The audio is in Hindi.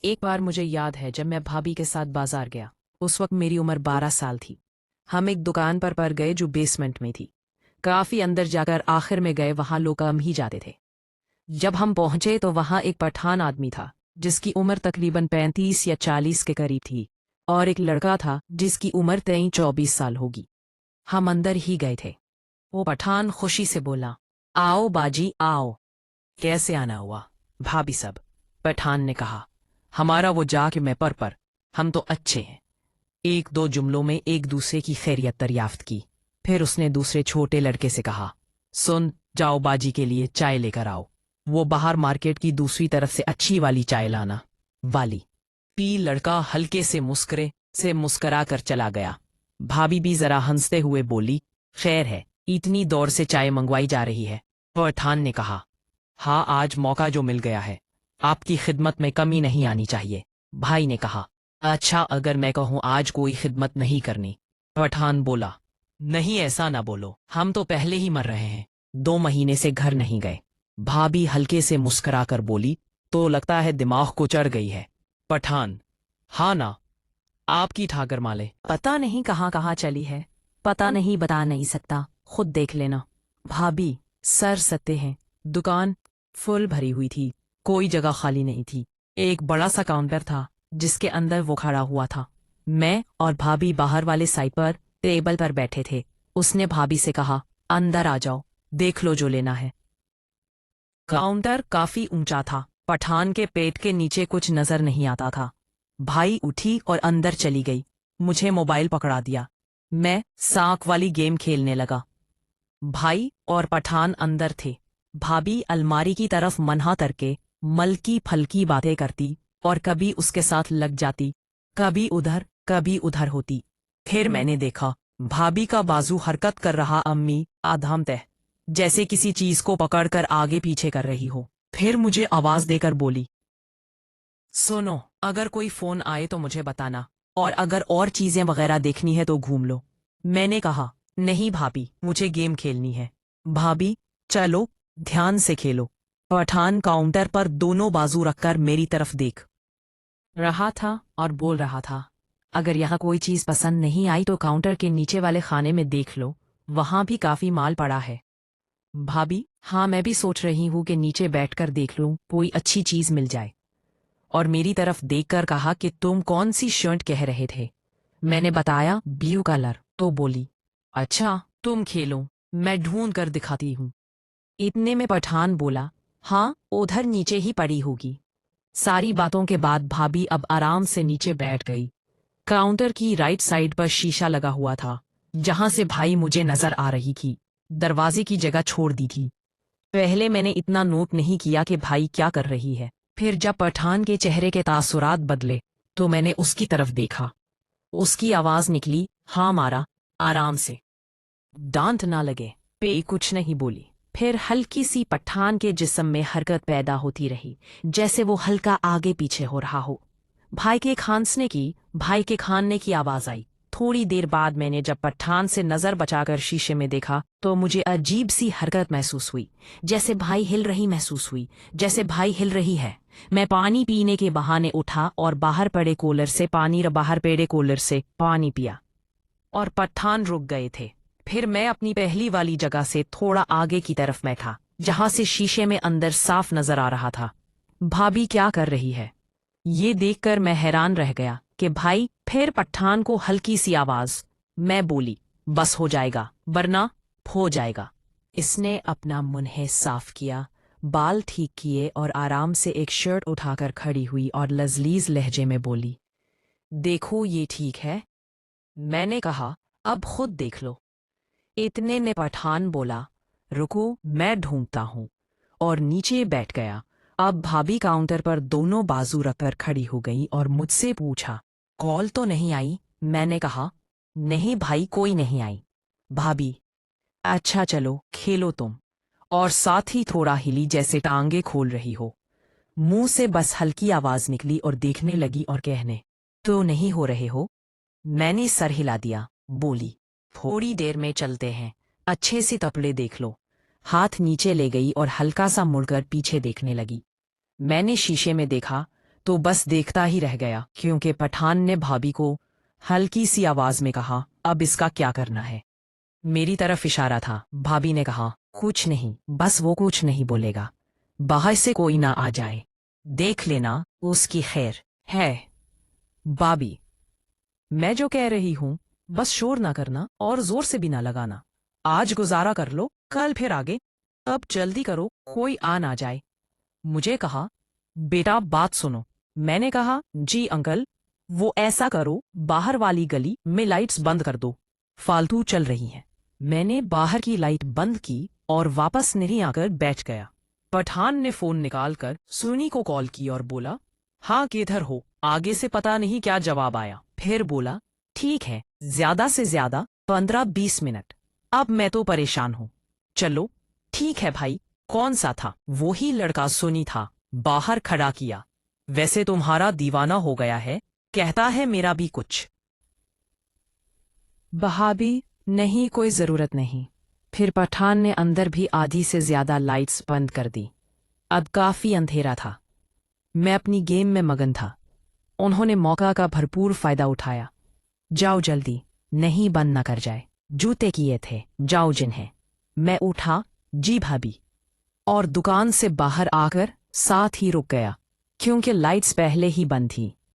एक बार मुझे याद है जब मैं भाभी के साथ बाजार गया। उस वक्त मेरी उम्र 12 साल थी। हम एक दुकान पर गए जो बेसमेंट में थी। काफी अंदर जाकर आखिर में गए, वहां लोग कम ही जाते थे। जब हम पहुंचे तो वहां एक पठान आदमी था जिसकी उम्र तकरीबन 35 या 40 के करीब थी, और एक लड़का था जिसकी उम्र 23-24 साल होगी। हम अंदर ही गए थे। वो पठान खुशी से बोला, आओ बाजी आओ। कैसे आना हुआ भाभी सब? पठान ने कहा। हमारा वो जाके मैं पर हम तो अच्छे हैं। एक दो जुमलों में एक दूसरे की खैरियत दरियाफ्त की। फिर उसने दूसरे छोटे लड़के से कहा, सुन, जाओ बाजी के लिए चाय लेकर आओ। वो बाहर मार्केट की दूसरी तरफ से अच्छी वाली चाय लाना वाली पी। लड़का हल्के से मुस्करा कर चला गया। भाभी भी जरा हंसते हुए बोली, खैर है, इतनी दौड़ से चाय मंगवाई जा रही है? पठान ने कहा, हाँ, आज मौका जो मिल गया है, आपकी खिदमत में कमी नहीं आनी चाहिए। भाई ने कहा, अच्छा, अगर मैं कहूँ आज कोई खिदमत नहीं करनी? पठान बोला, नहीं, ऐसा ना बोलो, हम तो पहले ही मर रहे हैं, 2 महीने से घर नहीं गए। भाभी हल्के से मुस्कुराकर बोली, तो लगता है दिमाग को चढ़ गई है। पठान, हाँ ना, आपकी ठाकर माले पता नहीं कहाँ कहाँ चली है। पता नहीं, बता नहीं सकता, खुद देख लेना। भाभी सर सत्ते हैं। दुकान फुल भरी हुई थी, कोई जगह खाली नहीं थी। एक बड़ा सा काउंटर था जिसके अंदर वो खड़ा हुआ था। मैं और भाभी बाहर वाले साइड पर टेबल पर बैठे थे। उसने भाभी से कहा, अंदर आ जाओ, देख लो जो लेना है। काउंटर काफी ऊंचा था, पठान के पेट के नीचे कुछ नजर नहीं आता था। भाई उठी और अंदर चली गई। मुझे मोबाइल पकड़ा दिया। मैं साक वाली गेम खेलने लगा। भाई और पठान अंदर थे। भाभी अलमारी की तरफ मन्हा करके मलकी फलकी बातें करती और कभी उसके साथ लग जाती, कभी उधर होती। फिर मैंने देखा भाभी का बाजू हरकत कर रहा, अम्मी आधाम तय, जैसे किसी चीज को पकड़कर आगे पीछे कर रही हो। फिर मुझे आवाज देकर बोली, सुनो, अगर कोई फोन आए तो मुझे बताना, और अगर और चीजें वगैरह देखनी है तो घूम लो। मैंने कहा, नहीं भाभी, मुझे गेम खेलनी है। भाभी, चलो, ध्यान से खेलो। पठान काउंटर पर दोनों बाजू रखकर मेरी तरफ देख रहा था और बोल रहा था, अगर यहाँ कोई चीज पसंद नहीं आई तो काउंटर के नीचे वाले खाने में देख लो, वहां भी काफी माल पड़ा है। भाभी, हाँ, मैं भी सोच रही हूँ कि नीचे बैठकर देख लूं, कोई अच्छी चीज मिल जाए। और मेरी तरफ देखकर कहा कि तुम कौन सी शर्ट कह रहे थे? मैंने बताया, ब्लू कलर। तो बोली, अच्छा, तुम खेलो, मैं ढूंढ कर दिखाती हूँ। इतने में पठान बोला, हाँ, उधर नीचे ही पड़ी होगी। सारी बातों के बाद भाभी अब आराम से नीचे बैठ गई। काउंटर की राइट साइड पर शीशा लगा हुआ था, जहां से भाई मुझे नजर आ रही थी। दरवाजे की जगह छोड़ दी थी। पहले मैंने इतना नोट नहीं किया कि भाई क्या कर रही है। फिर जब पठान के चेहरे के तासुरात बदले तो मैंने उसकी तरफ देखा। उसकी आवाज निकली, हाँ मारा, आराम से, डांट ना लगे। पे कुछ नहीं बोली। फिर हल्की सी पठान के जिस्म में हरकत पैदा होती रही, जैसे वो हल्का आगे पीछे हो रहा हो। भाई के खानने की आवाज आई। थोड़ी देर बाद मैंने जब पठान से नजर बचाकर शीशे में देखा तो मुझे अजीब सी हरकत महसूस हुई, जैसे भाई हिल रही है। मैं पानी पीने के बहाने उठा और बाहर पड़े कूलर से पानी पिया, और पठान रुक गए थे। फिर मैं अपनी पहली वाली जगह से थोड़ा आगे की तरफ में था, जहां से शीशे में अंदर साफ नजर आ रहा था। भाभी क्या कर रही है, ये देखकर मैं हैरान रह गया कि भाई। फिर पठान को हल्की सी आवाज। मैं बोली, बस हो जाएगा, वरना हो जाएगा। इसने अपना मुंह साफ किया, बाल ठीक किए और आराम से एक शर्ट उठाकर खड़ी हुई और लजलीज लहजे में बोली, देखो ये ठीक है? मैंने कहा, अब खुद देख लो। इतने ने पठान बोला, रुको, मैं ढूंढता हूँ, और नीचे बैठ गया। अब भाभी काउंटर पर दोनों बाजू रखकर खड़ी हो गई और मुझसे पूछा, कॉल तो नहीं आई? मैंने कहा, नहीं भाई, कोई नहीं आई। भाभी, अच्छा चलो खेलो तुम, और साथ ही थोड़ा हिली जैसे टांगे खोल रही हो। मुंह से बस हल्की आवाज निकली और देखने लगी और कहने, तो नहीं हो रहे हो? मैंने सर हिला दिया, बोली, थोड़ी देर में चलते हैं, अच्छे से तपले देख लो। हाथ नीचे ले गई और हल्का सा मुड़कर पीछे देखने लगी। मैंने शीशे में देखा, तो बस देखता ही रह गया, क्योंकि पठान ने भाभी को हल्की सी आवाज में कहा, अब इसका क्या करना है। मेरी तरफ इशारा था। भाभी ने कहा, कुछ नहीं, बस वो कुछ नहीं बोलेगा, बाहर से कोई ना आ जाए, देख लेना, उसकी खैर है। भाभी, मैं जो कह रही हूं, बस शोर ना करना और जोर से भी ना लगाना। आज गुजारा कर लो, कल फिर आगे। अब जल्दी करो, कोई आ ना जाए। मुझे कहा, बेटा बात सुनो। मैंने कहा, जी अंकल। वो ऐसा करो, बाहर वाली गली में लाइट्स बंद कर दो, फालतू चल रही हैं। मैंने बाहर की लाइट बंद की और वापस नहीं आकर बैठ गया। पठान ने फोन निकालकर सुनी को कॉल की और बोला, हाँ किधर हो। आगे से पता नहीं क्या जवाब आया। फिर बोला, ठीक है, ज्यादा से ज्यादा 15-20 मिनट। अब मैं तो परेशान हूं। चलो ठीक है भाई। कौन सा था? वो ही लड़का सुनी था, बाहर खड़ा किया। वैसे तुम्हारा दीवाना हो गया है, कहता है मेरा भी कुछ। भाभी, नहीं, कोई जरूरत नहीं। फिर पठान ने अंदर भी आधी से ज्यादा लाइट्स बंद कर दी। अब काफी अंधेरा था। मैं अपनी गेम में मगन था। उन्होंने मौका का भरपूर फायदा उठाया। जाओ जल्दी, नहीं बंद न कर जाए। जूते किए थे, जाओ जिन्हें। मैं उठा, जी भाभी, और दुकान से बाहर आकर साथ ही रुक गया, क्योंकि लाइट्स पहले ही बंद थी।